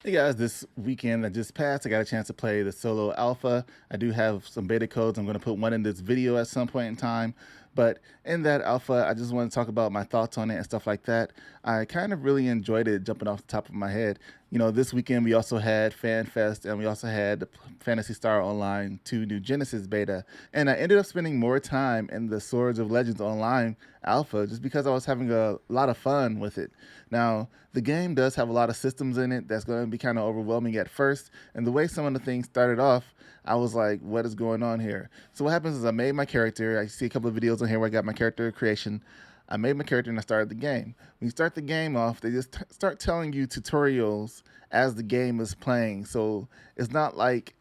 Hey guys, this weekend that just passed, I got a chance to play the solo alpha. I do have some beta codes. I'm going to put one in this video at some point in time. But in that alpha, I just want to talk about my thoughts on it and stuff like that. I kind of really enjoyed it jumping off the top of my head. You know, this weekend we also had Fan Fest and we also had the Phantasy Star Online 2 New Genesis beta. And I ended up spending more time in the Swords of Legends Online alpha just because I was having a lot of fun with it. Now, the game does have a lot of systems in it that's going to be kind of overwhelming at first. And the way some of the things started off, I was like, what is going on here? So what happens is I made my character. I see a couple of videos on here where I got my character creation. I made my character and I started the game. When you start the game off, they just start telling you tutorials as the game is playing. So it's not like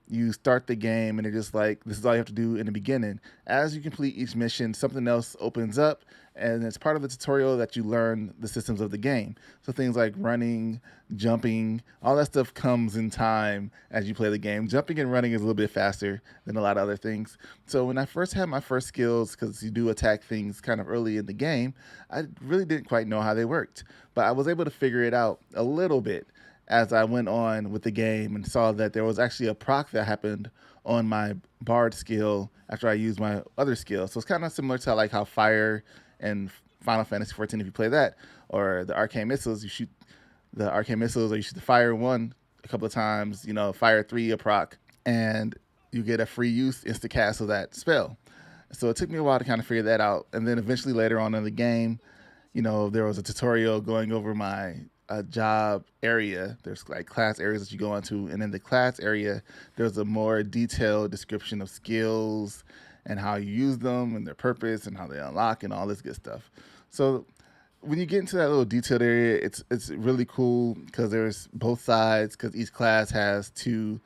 you start the game and they're just like, this is all you have to do in the beginning. As you complete each mission, something else opens up, and it's part of the tutorial that you learn the systems of the game. So things like running, jumping, all that stuff comes in time as you play the game. Jumping and running is a little bit faster than a lot of other things. So when I first had my first skills, because you do attack things kind of early in the game, I really didn't quite know how they worked. But I was able to figure it out a little bit as I went on with the game and saw that there was actually a proc that happened on my bard skill after I used my other skill. So it's kind of similar to like how fire and Final Fantasy 14, if you play that, or the arcane missiles, you shoot the arcane missiles or you shoot the fire one a couple of times, you know, fire three a proc, and you get a free use insta cast of that spell. So it took me a while to kind of figure that out. And then eventually later on in the game, you know, there was a tutorial going over my job area. There's like class areas that you go into, and in the class area, there's a more detailed description of skills and how you use them and their purpose and how they unlock and all this good stuff. So when you get into that little detailed area, it's really cool because there's both sides because each class has two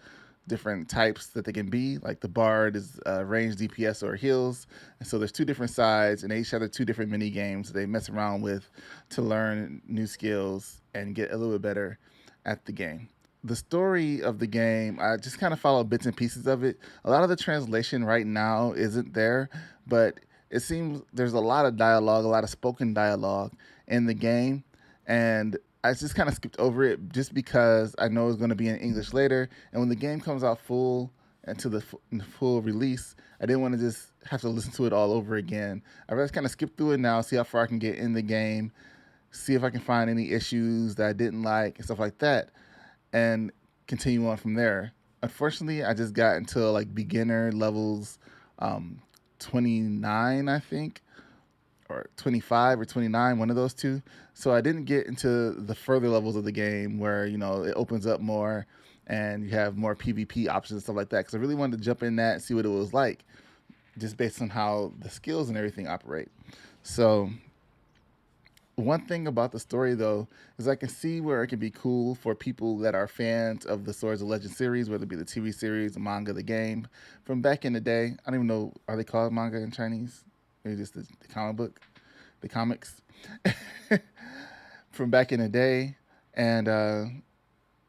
different types that they can be. Like the bard is range DPS or heals, and so there's two different sides, and they each have their two different mini games they mess around with to learn new skills and get a little bit better at the game. The story of the game, I just kind of follow bits and pieces of it. A lot of the translation right now isn't there, but it seems there's a lot of dialogue, a lot of spoken dialogue in the game, and I just kind of skipped over it just because I know it's going to be in English later. And when the game comes out full and to the full release, I didn't want to just have to listen to it all over again. I just kind of skip through it now, see how far I can get in the game, see if I can find any issues that I didn't like and stuff like that, and continue on from there. Unfortunately, I just got into like beginner levels, um, 29, I think, or 25 or 29, one of those two. So I didn't get into the further levels of the game where, you know, it opens up more and you have more PvP options and stuff like that. Because I really wanted to jump in that and see what it was like, just based on how the skills and everything operate. So one thing about the story, though, is I can see where it can be cool for people that are fans of the Swords of Legend series, whether it be the TV series, the manga, the game. From back in the day, I don't even know, are they called manga in Chinese? Maybe just the comic book, the comics from back in the day. And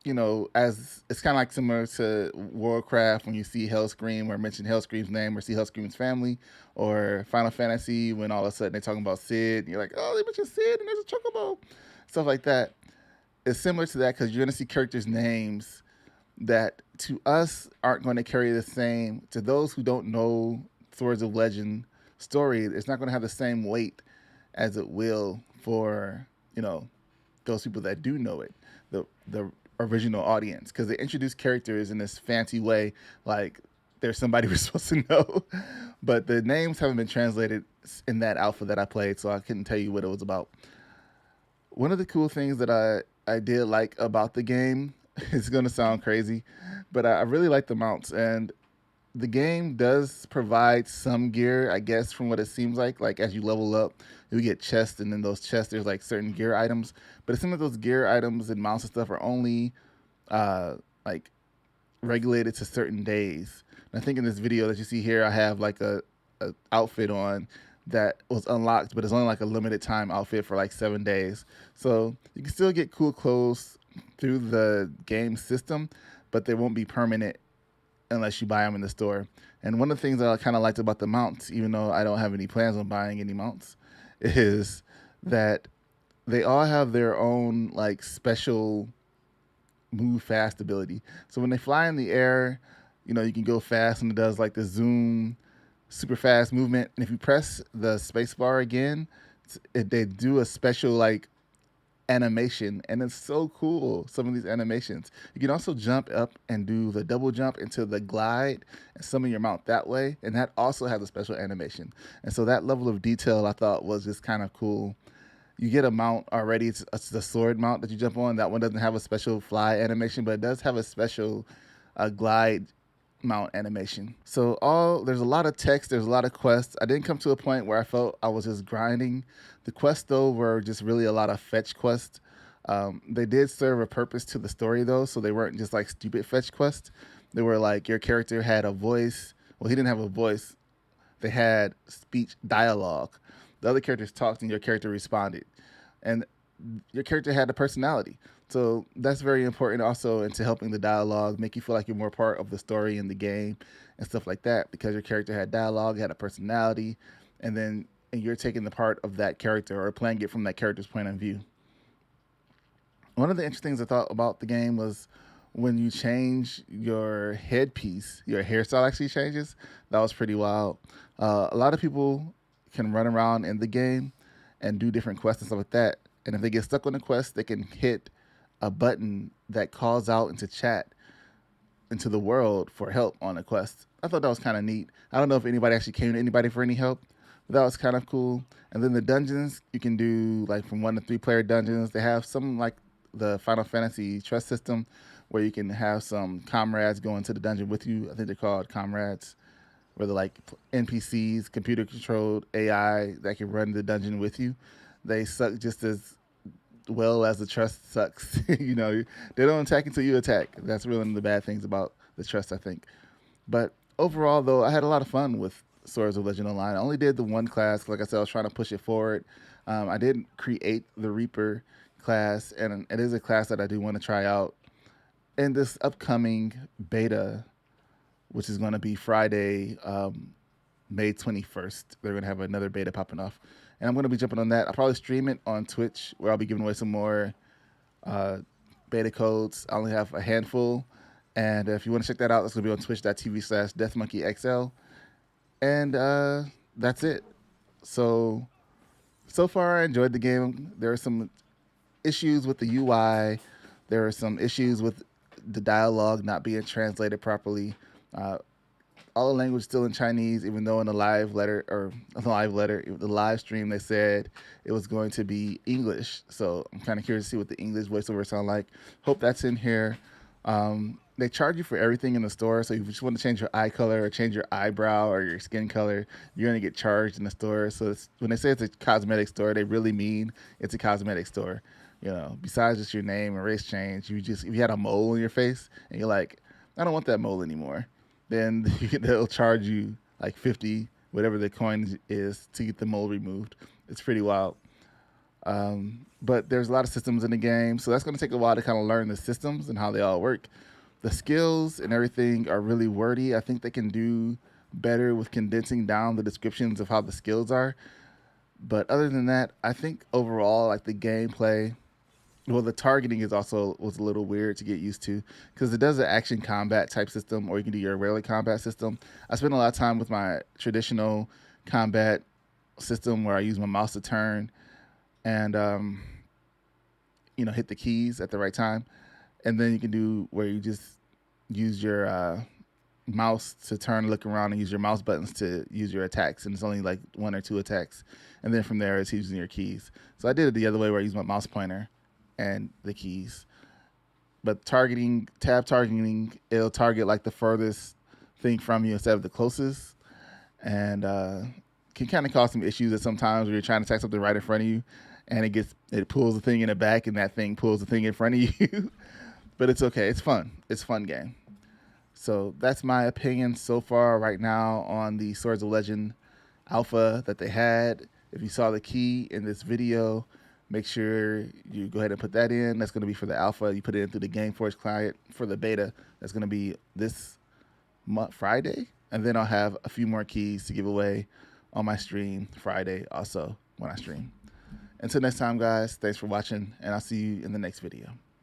you know, as it's kind of like similar to Warcraft when you see Hellscream or mention Hellscream's name or see Hellscream's family, or Final Fantasy when all of a sudden they're talking about Sid, and you're like, oh, they mentioned Sid and there's a chocobo, stuff like that. It's similar to that because you're gonna see characters' names that to us aren't going to carry the same to those who don't know Swords of Legend story. It's not going to have the same weight as it will for, you know, those people that do know it, the original audience, because they introduce characters in this fancy way, like there's somebody we're supposed to know, but the names haven't been translated in that alpha that I played, so I couldn't tell you what it was about. One of the cool things that I did like about the game, it's going to sound crazy, but I really like the mounts, and the game does provide some gear, I guess, from what it seems like. Like as you level up, you get chests, and in those chests, there's like certain gear items. But some of those gear items and mounts and stuff are only like regulated to certain days. And I think in this video that you see here, I have like a outfit on that was unlocked, but it's only like a limited time outfit for like 7 days. So you can still get cool clothes through the game system, but they won't be permanent unless you buy them in the store. And one of the things that I kind of liked about the mounts, even though I don't have any plans on buying any mounts, is that they all have their own like special move fast ability. So when they fly in the air, you can go fast and it does like the zoom, super fast movement. And if you press the space bar again, they do a special like animation, and it's so cool. Some of these animations, you can also jump up and do the double jump into the glide and summon your mount that way, and that also has a special animation. And so that level of detail I thought was just kind of cool. You get a mount already. It's the sword mount that you jump on. That one doesn't have a special fly animation, but it does have a special glide mount animation. So there's a lot of text, there's a lot of quests. I didn't come to a point where I felt I was just grinding. The quests though were just really a lot of fetch quests. They did serve a purpose to the story though, so they weren't just like stupid fetch quests. They were like your character had a voice. Well, he didn't have a voice. They had speech dialogue. The other characters talked and your character responded. And your character had a personality. So that's very important also into helping the dialogue, make you feel like you're more part of the story in the game and stuff like that, because your character had dialogue, had a personality, and you're taking the part of that character or playing it from that character's point of view. One of the interesting things I thought about the game was when you change your headpiece, your hairstyle actually changes. That was pretty wild. A lot of people can run around in the game and do different quests and stuff like that. And if they get stuck on a quest, they can hit a button that calls out into chat, into the world for help on a quest. I thought that was kind of neat. I don't know if anybody actually came to anybody for any help, but that was kind of cool. And then the dungeons, you can do like from 1 to 3 player dungeons. They have some like the Final Fantasy trust system where you can have some comrades go into the dungeon with you. I think they're called comrades, where they're like NPCs, computer controlled AI that can run the dungeon with you. They suck just as well as the trust sucks. They don't attack until you attack. That's really one of the bad things about the trust, I think. But overall, though, I had a lot of fun with Swords of Legend Online. I only did the one class. Like I said, I was trying to push it forward. I did create the Reaper class, and it is a class that I do want to try out in this upcoming beta, which is going to be Friday, May 21st. They're going to have another beta popping off. And I'm going to be jumping on that. I'll probably stream it on Twitch, where I'll be giving away some more beta codes. I only have a handful. And if you want to check that out, that's going to be on twitch.tv/DeathMonkeyXL. And that's it. So far, I enjoyed the game. There are some issues with the UI. There are some issues with the dialogue not being translated properly. All the language still in Chinese, even though in the live stream, they said it was going to be English. So I'm kind of curious to see what the English voiceover sound like. Hope that's in here. They charge you for everything in the store. So if you just want to change your eye color or change your eyebrow or your skin color, you're going to get charged in the store. So when they say it's a cosmetic store, they really mean it's a cosmetic store. Besides just your name and race change, if you had a mole on your face and you're like, I don't want that mole anymore, then they'll charge you like 50, whatever the coin is, to get the mole removed. It's pretty wild. But there's a lot of systems in the game, so that's going to take a while to kind of learn the systems and how they all work. The skills and everything are really wordy. I think they can do better with condensing down the descriptions of how the skills are. But other than that, I think overall, like the gameplay, well, the targeting was a little weird to get used to, because it does an action combat type system, or you can do your regular combat system. I spend a lot of time with my traditional combat system where I use my mouse to turn and hit the keys at the right time, and then you can do where you just use your mouse to turn, look around, and use your mouse buttons to use your attacks, and it's only like 1 or 2 attacks, and then from there it's using your keys. So I did it the other way, where I use my mouse pointer and the keys. But tab targeting, it'll target like the furthest thing from you instead of the closest, and can kind of cause some issues at sometimes where you're trying to attack something right in front of you, and it pulls the thing in the back, and that thing pulls the thing in front of you. But it's okay. It's fun. It's a fun game. So that's my opinion so far right now on the Swords of Legend alpha that they had. If you saw the key in this video, make sure you go ahead and put that in. That's going to be for the alpha. You put it in through the GameForce client. For the beta, that's going to be this Friday. And then I'll have a few more keys to give away on my stream Friday also when I stream. Until next time, guys, thanks for watching, and I'll see you in the next video.